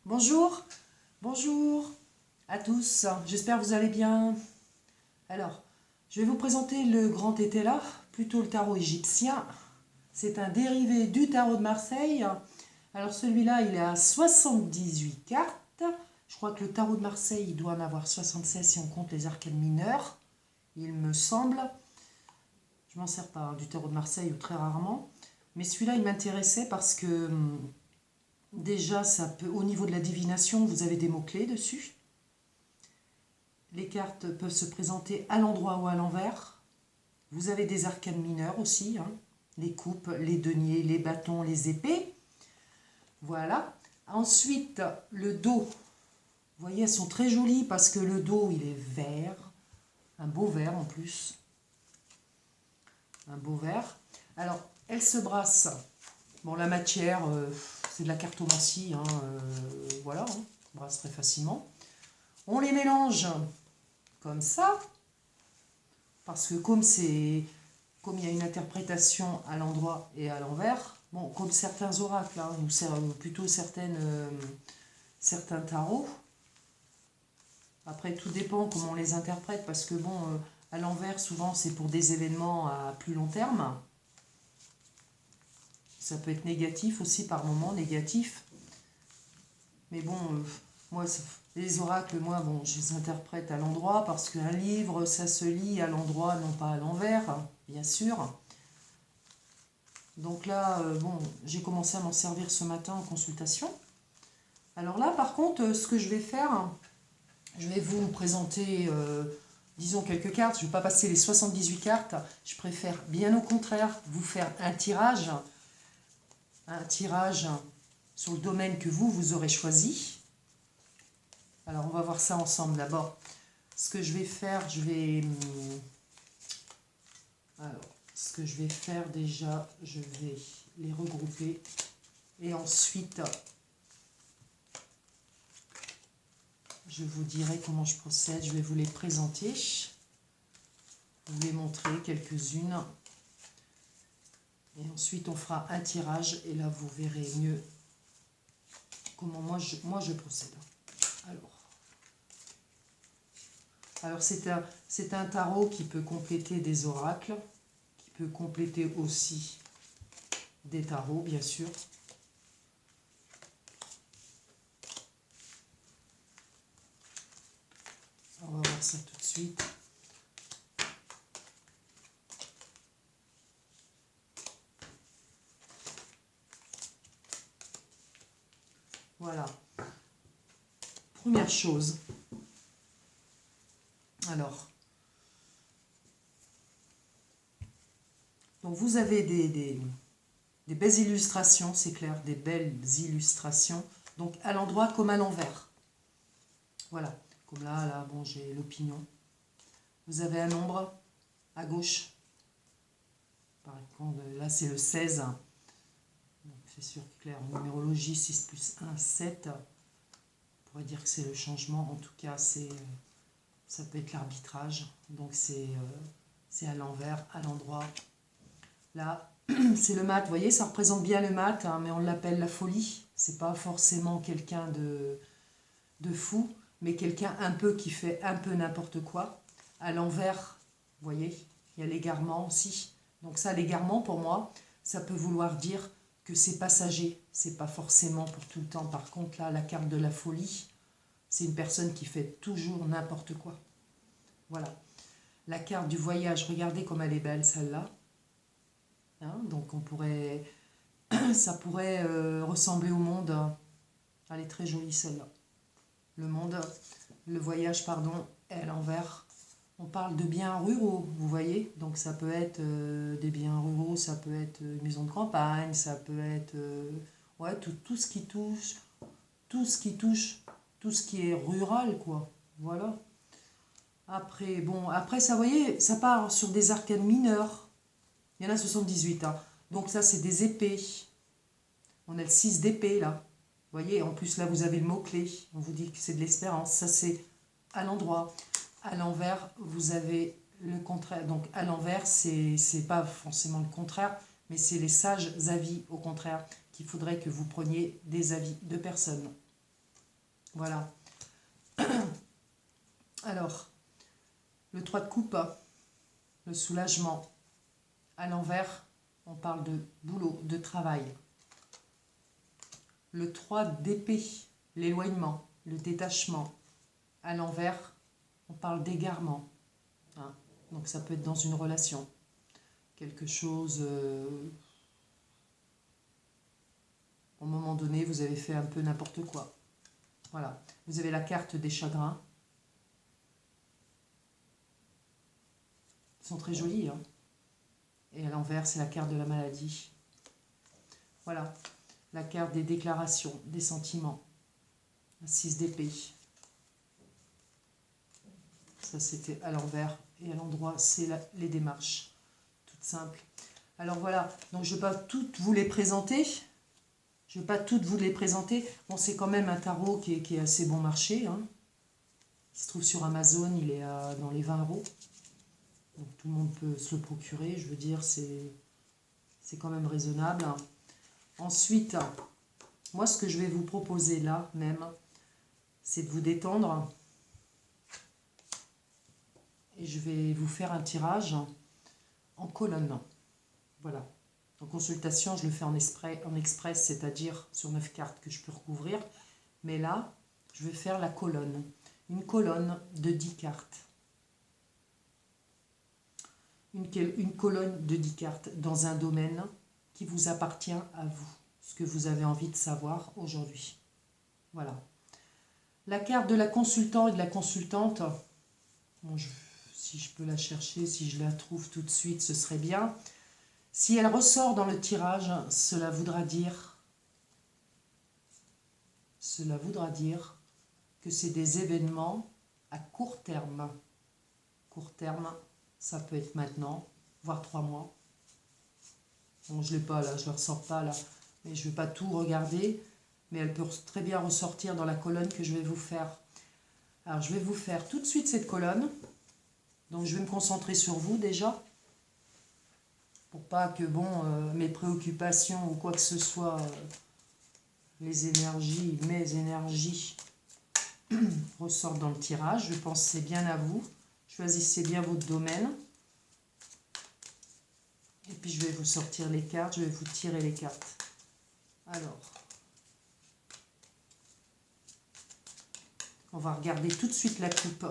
Bonjour, bonjour à tous, j'espère que vous allez bien. Alors, je vais vous présenter le Grand Tétela, plutôt le tarot égyptien. C'est un dérivé du tarot de Marseille. Alors celui-là, il est à 78 cartes. Je crois que le tarot de Marseille, il doit en avoir 76 si on compte les arcanes mineures, il me semble. Je m'en sers pas du tarot de Marseille ou très rarement. Mais celui-là, il m'intéressait parce que déjà, ça peut, au niveau de la divination, vous avez des mots-clés dessus. Les cartes peuvent se présenter à l'endroit ou à l'envers. Vous avez des arcanes mineures aussi, hein, les coupes, les deniers, les bâtons, les épées. Voilà. Ensuite, le dos. Vous voyez, elles sont très jolies parce que le dos, il est vert. Un beau vert en plus. Un beau vert. Alors, elles se brassent. Bon, la matière, c'est de la cartomancie. Hein, voilà, hein, on brasse très facilement. On les mélange comme ça. Parce que comme il y a une interprétation à l'endroit et à l'envers, bon, comme certains oracles, hein, ou plutôt certains tarots, après tout dépend comment on les interprète, parce que bon, à l'envers, souvent c'est pour des événements à plus long terme. Ça peut être négatif aussi par moment, négatif. Mais bon, moi, les oracles, moi, bon, je les interprète à l'endroit parce qu'un livre, ça se lit à l'endroit, non pas à l'envers, hein, bien sûr. Donc là, bon, j'ai commencé à m'en servir ce matin en consultation. Alors là, par contre, ce que je vais faire, je vais vous présenter, disons, quelques cartes. Je ne vais pas passer les 78 cartes. Je préfère, bien au contraire, vous faire un tirage sur le domaine que vous aurez choisi. Alors, on va voir ça ensemble d'abord. Ce que je vais faire, ce que je vais faire déjà, je vais les regrouper. Et ensuite, je vous dirai comment je procède. Je vais vous les présenter. Vous les montrer quelques-unes. Et ensuite, on fera un tirage. Et là, vous verrez mieux comment moi je procède. Alors c'est un tarot qui peut compléter des oracles, qui peut compléter aussi des tarots, bien sûr. On va voir ça tout de suite. Voilà. Première chose. Alors, donc vous avez des belles illustrations, c'est clair, des belles illustrations, donc à l'endroit comme à l'envers. Voilà, comme là, bon, j'ai l'opinion. Vous avez un nombre à gauche. Par exemple, là, c'est le 16. Donc, c'est sûr, clair, numérologie, 6 plus 1, 7. On pourrait dire que c'est le changement. En tout cas, ça peut être l'arbitrage. Donc, c'est à l'envers, à l'endroit. Là, c'est le mat. Vous voyez, ça représente bien le mat, hein, mais on l'appelle la folie. C'est pas forcément quelqu'un de fou, mais quelqu'un un peu qui fait un peu n'importe quoi. À l'envers, vous voyez, il y a l'égarement aussi. Donc ça, l'égarement, pour moi, ça peut vouloir dire que c'est passager. C'est pas forcément pour tout le temps. Par contre, là, la carte de la folie, c'est une personne qui fait toujours n'importe quoi. Voilà. La carte du voyage, regardez comme elle est belle, celle-là. Hein, donc ça pourrait ressembler au monde. Elle est très jolie, celle-là. Le voyage, pardon, est à l'envers. On parle de biens ruraux, vous voyez. Donc ça peut être des biens ruraux, ça peut être une maison de campagne, ça peut être ouais, tout ce qui touche, tout ce qui est rural, quoi. Voilà. Après ça, vous voyez, ça part sur des arcanes mineures. Il y en a 78, hein. Donc ça, c'est des épées. On a le 6 d'épée, là. Vous voyez, en plus, là, vous avez le mot-clé. On vous dit que c'est de l'espérance. Ça, c'est à l'endroit. À l'envers, vous avez le contraire. Donc, à l'envers, c'est pas forcément le contraire, mais c'est les sages avis, au contraire, qu'il faudrait que vous preniez des avis de personnes. Voilà. Alors, le 3 de coupe, le soulagement. À l'envers, on parle de boulot, de travail. Le 3 d'épée, l'éloignement, le détachement. À l'envers, on parle d'égarement. Hein. Donc ça peut être dans une relation. Quelque chose... au moment donné, vous avez fait un peu n'importe quoi. Voilà. Vous avez la carte des chagrins. Ils sont très jolis, hein. Et à l'envers, c'est la carte de la maladie. Voilà. La carte des déclarations, des sentiments. La 6 d'épée. Ça, c'était à l'envers. Et à l'endroit, c'est les démarches. Toutes simples. Alors voilà. Donc, je ne vais pas toutes vous les présenter. Je ne vais pas toutes vous les présenter. Bon, c'est quand même un tarot qui est assez bon marché. Hein. Il se trouve sur Amazon. Il est dans les 20 €. Donc, tout le monde peut se le procurer. Je veux dire, c'est quand même raisonnable. Ensuite, moi, ce que je vais vous proposer là, même, c'est de vous détendre. Et je vais vous faire un tirage en colonne. Voilà. En consultation, je le fais en express, c'est-à-dire sur 9 cartes que je peux recouvrir. Mais là, je vais faire la colonne. Une colonne de 10 cartes. Une colonne de 10 cartes dans un domaine qui vous appartient à vous. Ce que vous avez envie de savoir aujourd'hui. Voilà. La carte de la consultant et de la consultante, bon, si je peux la chercher, si je la trouve tout de suite, ce serait bien. Si elle ressort dans le tirage, cela voudra dire que c'est des événements à court terme. Court terme, ça peut être maintenant, voire 3 mois. Bon, je ne l'ai pas là, je ne la ressors pas là, mais je ne vais pas tout regarder, mais elle peut très bien ressortir dans la colonne que je vais vous faire. Alors, je vais vous faire tout de suite cette colonne. Donc, je vais me concentrer sur vous déjà, pour pas que, bon, mes préoccupations ou quoi que ce soit, mes énergies ressortent dans le tirage. Je pense que c'est bien à vous. Choisissez bien votre domaine. Et puis, je vais vous sortir les cartes, je vais vous tirer les cartes. Alors, on va regarder tout de suite la coupe.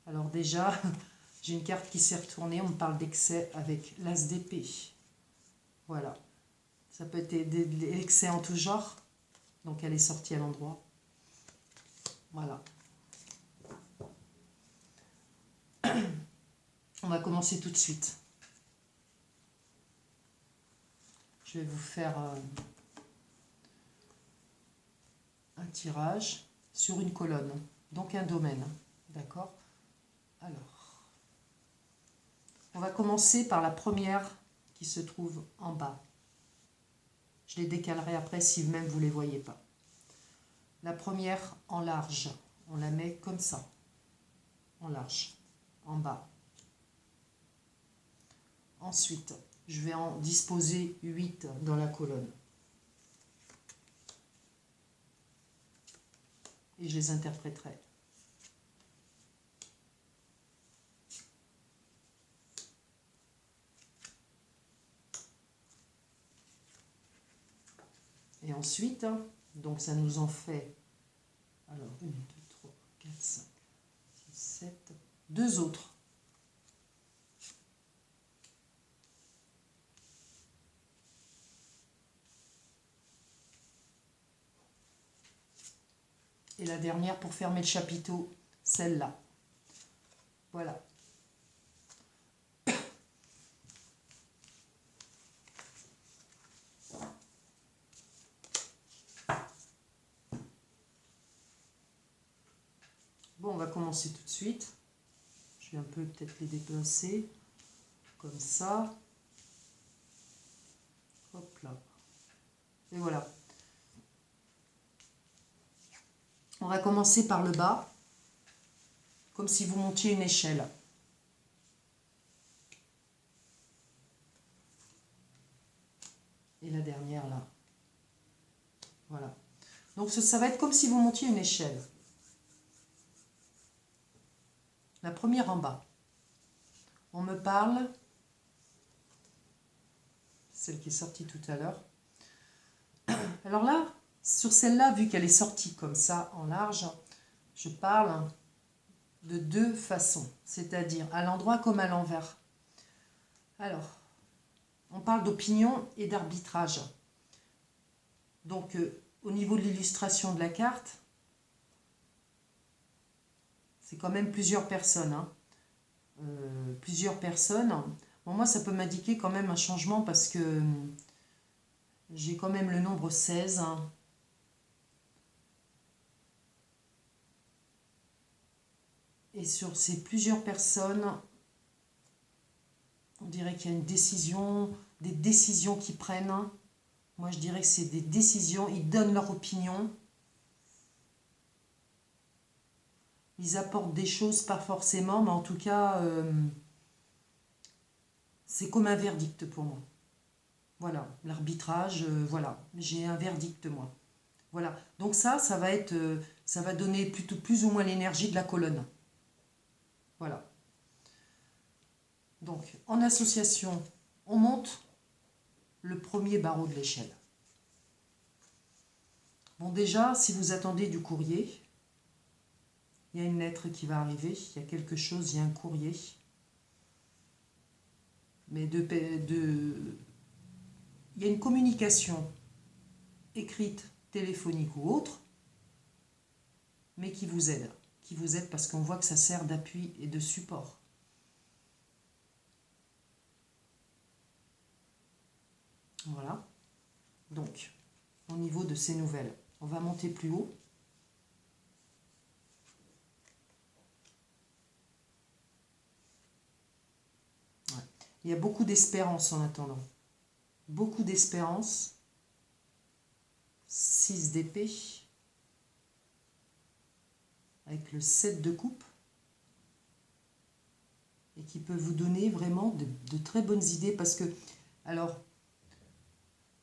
Alors déjà, j'ai une carte qui s'est retournée, on me parle d'excès avec l'as d'épée. Voilà. Ça peut être de l'excès en tout genre. Donc elle est sortie à l'endroit. Voilà. On va commencer tout de suite. Je vais vous faire un tirage sur une colonne. Donc un domaine. D'accord ? Alors, on va commencer par la première qui se trouve en bas. Je les décalerai après si même vous ne les voyez pas. La première en large, on la met comme ça, en large, en bas. Ensuite, je vais en disposer 8 dans la colonne. Et je les interpréterai. Et ensuite, donc ça nous en fait, alors 1, 2, 3, 4, 5, 6, 7, 2 autres. Et la dernière pour fermer le chapiteau, celle-là. Voilà. Bon, on va commencer tout de suite. Je vais un peu peut-être les déplacer, comme ça. Hop là. Et voilà. On va commencer par le bas, comme si vous montiez une échelle. Et la dernière là. Voilà. Donc ça va être comme si vous montiez une échelle. La première en bas. On me parle, celle qui est sortie tout à l'heure. Alors là, sur celle-là, vu qu'elle est sortie comme ça en large, je parle de deux façons, c'est-à-dire à l'endroit comme à l'envers. Alors, on parle d'opinion et d'arbitrage. Donc, au niveau de l'illustration de la carte, c'est quand même plusieurs personnes. Hein. Plusieurs personnes. Bon, moi, ça peut m'indiquer quand même un changement parce que j'ai quand même le nombre 16. Hein. Et sur ces plusieurs personnes, on dirait qu'il y a une décision, des décisions qui prennent. Moi, je dirais que c'est des décisions, ils donnent leur opinion. Ils apportent des choses, pas forcément, mais en tout cas, c'est comme un verdict pour moi. Voilà, l'arbitrage, voilà, j'ai un verdict, moi. Voilà, donc ça va être, ça va donner plutôt plus ou moins l'énergie de la colonne. Voilà. Donc, en association, on monte le premier barreau de l'échelle. Bon, déjà, si vous attendez du courrier, il y a une lettre qui va arriver, il y a quelque chose, il y a un courrier. Mais il y a une communication écrite, téléphonique ou autre, mais qui vous aide. Qui vous aide parce qu'on voit que ça sert d'appui et de support. Voilà. Donc, au niveau de ces nouvelles, on va monter plus haut. Ouais. Il y a beaucoup d'espérance en attendant. Beaucoup d'espérance. 6 d'épée. Avec le 7 de coupe. Et qui peut vous donner vraiment de très bonnes idées. Parce que, alors,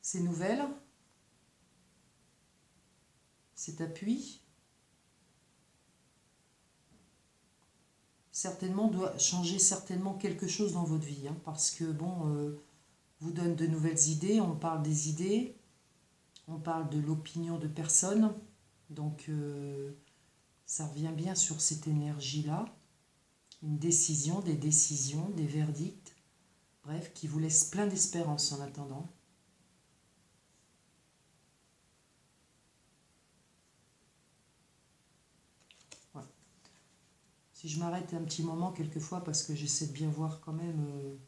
ces nouvelles, cet appui, certainement doit changer certainement quelque chose dans votre vie. Hein, parce que, bon, vous donne de nouvelles idées. On parle des idées. On parle de l'opinion de personnes. Donc, ça revient bien sur cette énergie-là. Une décision, des verdicts. Bref, qui vous laisse plein d'espérance en attendant. Voilà. Si je m'arrête un petit moment quelquefois, parce que j'essaie de bien voir quand même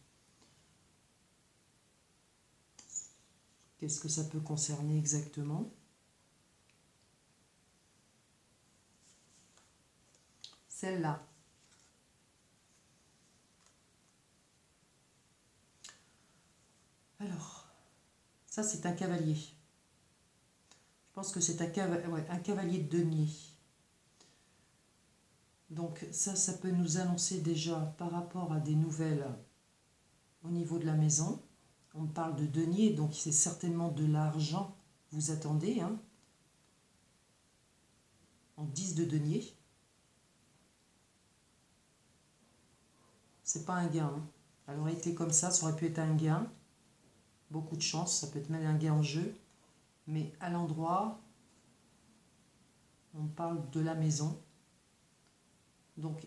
qu'est-ce que ça peut concerner exactement. Celle-là. Alors, ça c'est un cavalier. Je pense que c'est un cavalier de denier. Donc ça peut nous annoncer déjà par rapport à des nouvelles au niveau de la maison. On parle de denier, donc c'est certainement de l'argent. Vous attendez, hein, en 10 de denier. C'est pas un gain. Hein. Elle aurait été comme ça aurait pu être un gain. Beaucoup de chance, ça peut être même un gain en jeu. Mais à l'endroit, on parle de la maison. Donc,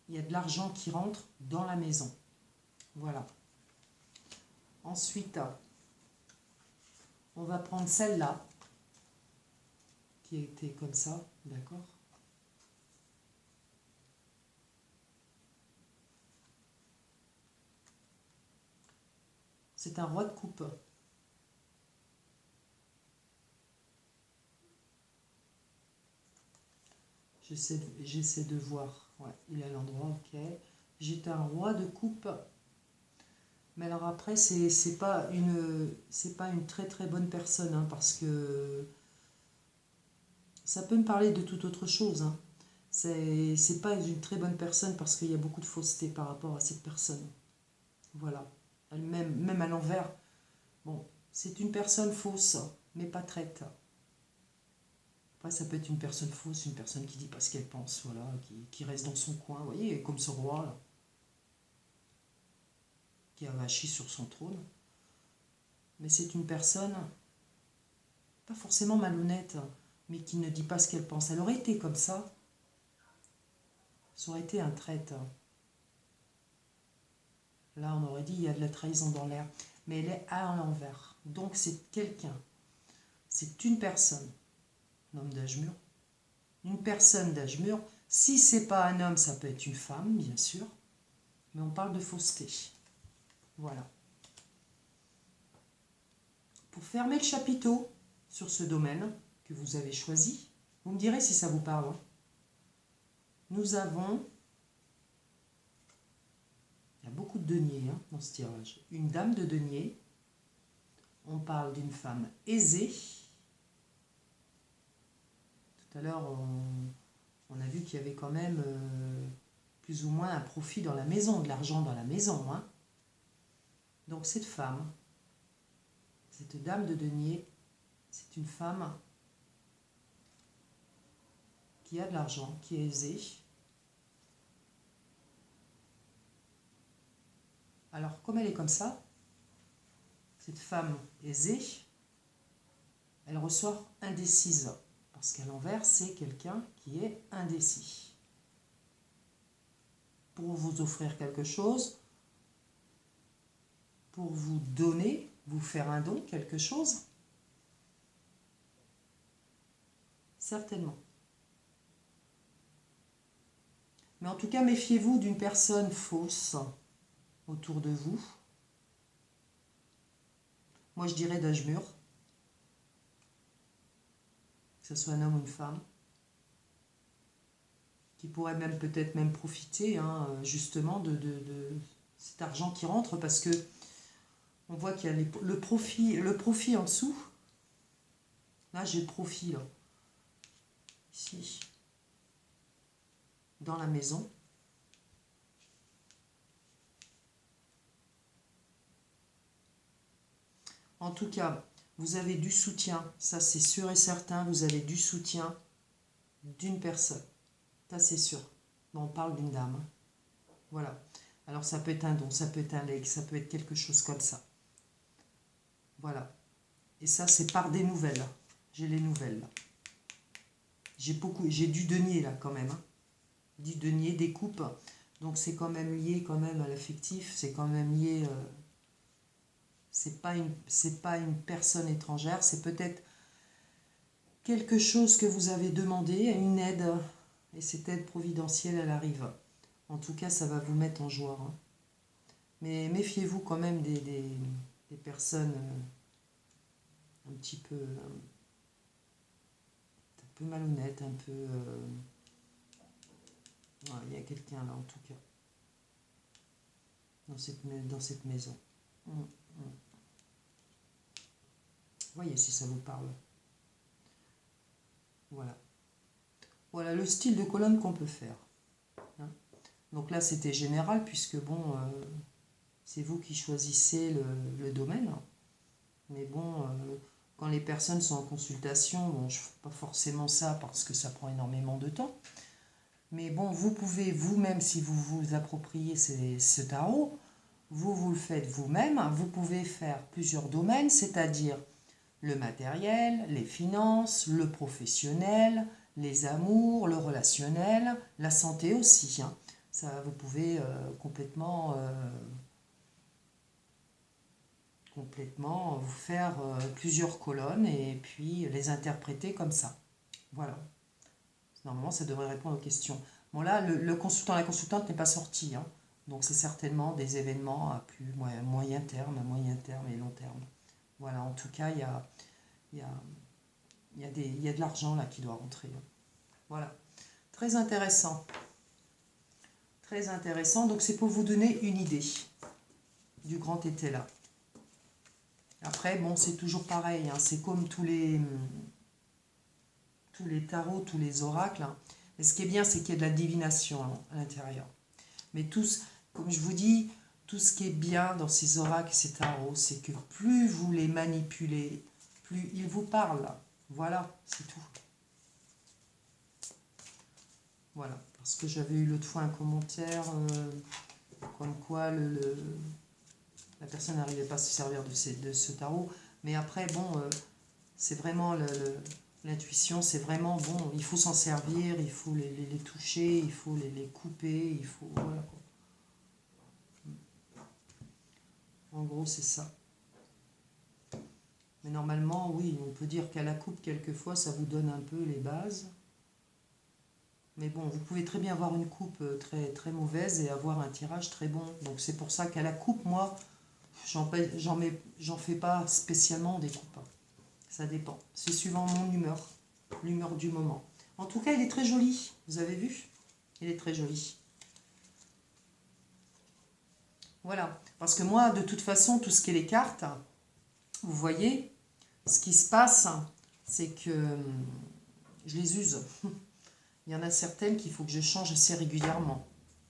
il y a de l'argent qui rentre dans la maison. Voilà. Ensuite, on va prendre celle-là, qui a été comme ça, d'accord ? C'est un roi de coupe. J'essaie de voir. Ouais, il est à l'endroit, ok. J'ai un roi de coupe. Mais alors après, c'est pas une très très bonne personne, hein, parce que ça peut me parler de toute autre chose. Hein. C'est pas une très bonne personne parce qu'il y a beaucoup de fausseté par rapport à cette personne. Voilà. Même à l'envers. Bon, c'est une personne fausse, mais pas traite. Après, ça peut être une personne fausse, une personne qui dit pas ce qu'elle pense, voilà, qui reste dans son coin, vous voyez, comme ce roi, là, qui a vachi sur son trône. Mais c'est une personne, pas forcément malhonnête, mais qui ne dit pas ce qu'elle pense. Elle aurait été comme ça aurait été un traître. Là, on aurait dit, il y a de la trahison dans l'air. Mais elle est à l'envers. Donc, c'est quelqu'un. C'est une personne. Un homme d'âge mûr. Une personne d'âge mûr. Si c'est pas un homme, ça peut être une femme, bien sûr. Mais on parle de fausseté. Voilà. Pour fermer le chapiteau sur ce domaine que vous avez choisi, vous me direz si ça vous parle. Nous avons... Il y a beaucoup de deniers dans ce tirage. Une dame de denier. On parle d'une femme aisée. Tout à l'heure, on a vu qu'il y avait quand même plus ou moins un profit dans la maison, de l'argent dans la maison. Hein. Donc cette femme, cette dame de denier, c'est une femme qui a de l'argent, qui est aisée. Alors, comme elle est comme ça, cette femme aisée, elle ressort indécise. Parce qu'à l'envers, c'est quelqu'un qui est indécis. Pour vous offrir quelque chose, pour vous donner, vous faire un don, quelque chose, certainement. Mais en tout cas, méfiez-vous d'une personne fausse autour de vous. Moi, je dirais d'âge mûr, que ce soit un homme ou une femme, qui pourrait même peut-être même profiter justement de cet argent qui rentre, parce que on voit qu'il y a le profit en dessous. Là, j'ai le profit, là. Ici, dans la maison. En tout cas, vous avez du soutien, ça c'est sûr et certain, vous avez du soutien d'une personne. Ça c'est sûr. Bon, on parle d'une dame. Hein. Voilà. Alors ça peut être un don, ça peut être un legs, ça peut être quelque chose comme ça. Voilà. Et ça c'est par des nouvelles. J'ai les nouvelles là. J'ai du denier là quand même. Hein. Du denier, des coupes. Donc c'est quand même lié quand même à l'affectif, c'est quand même lié... c'est pas une personne étrangère, c'est peut-être quelque chose que vous avez demandé, une aide, et cette aide providentielle, elle arrive. En tout cas, ça va vous mettre en joie. Hein. Mais méfiez-vous quand même des personnes un petit peu malhonnêtes, un peu... Ouais, il y a quelqu'un là, en tout cas, dans cette maison. Voyez si ça vous parle. Voilà. Voilà le style de colonne qu'on peut faire. Hein. Donc là, c'était général, puisque bon, c'est vous qui choisissez le domaine. Mais bon, quand les personnes sont en consultation, bon, je ne fais pas forcément ça parce que ça prend énormément de temps. Mais bon, vous pouvez vous-même, si vous vous appropriez ce tarot, vous le faites vous-même. Vous pouvez faire plusieurs domaines, c'est-à-dire le matériel, les finances, le professionnel, les amours, le relationnel, la santé aussi. Hein. Ça, vous pouvez complètement vous faire plusieurs colonnes et puis les interpréter comme ça. Voilà. Normalement, ça devrait répondre aux questions. Bon là, le consultant, la consultante n'est pas sorti. Hein. Donc c'est certainement des événements à plus moyen terme et long terme. Voilà, en tout cas, il y a de l'argent là qui doit rentrer. Voilà. Très intéressant. Très intéressant. Donc c'est pour vous donner une idée du grand été là. Après, bon, c'est toujours pareil. Hein. C'est comme tous les tarots, tous les oracles. Hein. Et ce qui est bien, c'est qu'il y a de la divination à l'intérieur. Mais comme je vous dis, tout ce qui est bien dans ces oracles et ces tarots, c'est que plus vous les manipulez, plus ils vous parlent. Voilà, c'est tout. Voilà, parce que j'avais eu l'autre fois un commentaire comme quoi la personne n'arrivait pas à se servir de ce tarot. Mais après, bon, c'est vraiment l'intuition, c'est vraiment, bon, il faut s'en servir, il faut les toucher, il faut les couper, il faut... Voilà, quoi. En gros, c'est ça. Mais normalement, oui, on peut dire qu'à la coupe, quelquefois, ça vous donne un peu les bases. Mais bon, vous pouvez très bien avoir une coupe très, très mauvaise et avoir un tirage très bon. Donc c'est pour ça qu'à la coupe, moi, j'en fais pas spécialement des coupes. Ça dépend. C'est suivant mon humeur, l'humeur du moment. En tout cas, il est très joli. Vous avez vu? Il est très joli. Voilà. Parce que moi, de toute façon, tout ce qui est les cartes, vous voyez, ce qui se passe, c'est que je les use. Il y en a certaines qu'il faut que je change assez régulièrement.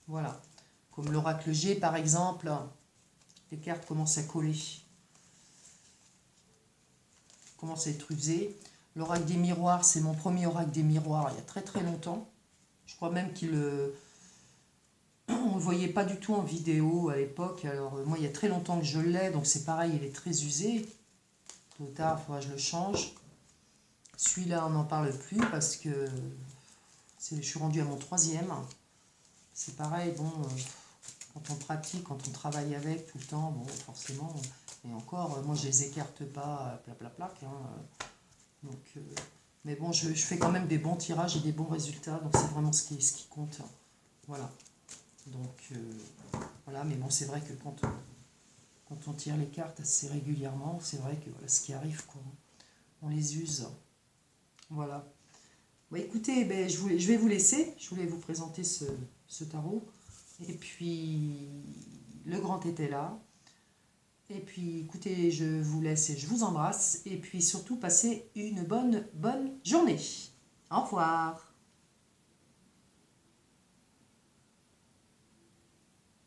Voilà. Comme l'oracle G, par exemple, les cartes commencent à coller. Commencent à être usées. L'oracle des miroirs, c'est mon premier oracle des miroirs il y a très très longtemps. Je crois même on ne le voyait pas du tout en vidéo à l'époque. Alors moi, il y a très longtemps que je l'ai, donc c'est pareil, il est très usé. Tôt ou tard, il faudra que je le change. Celui-là, on n'en parle plus parce que je suis rendue à mon troisième. C'est pareil, bon, quand on pratique, quand on travaille avec tout le temps, bon, forcément, et encore, moi je les écarte pas, plac, hein, donc, mais bon, je fais quand même des bons tirages et des bons résultats, donc c'est vraiment ce qui compte, hein. Voilà. Donc, voilà, mais bon, c'est vrai que quand on tire les cartes assez régulièrement, c'est vrai que voilà ce qui arrive, quoi. On les use. Voilà. Bon, écoutez, ben, je vais vous laisser. Je voulais vous présenter ce tarot. Et puis, le grand était là. Et puis, écoutez, je vous laisse et je vous embrasse. Et puis, surtout, passez une bonne journée. Au revoir.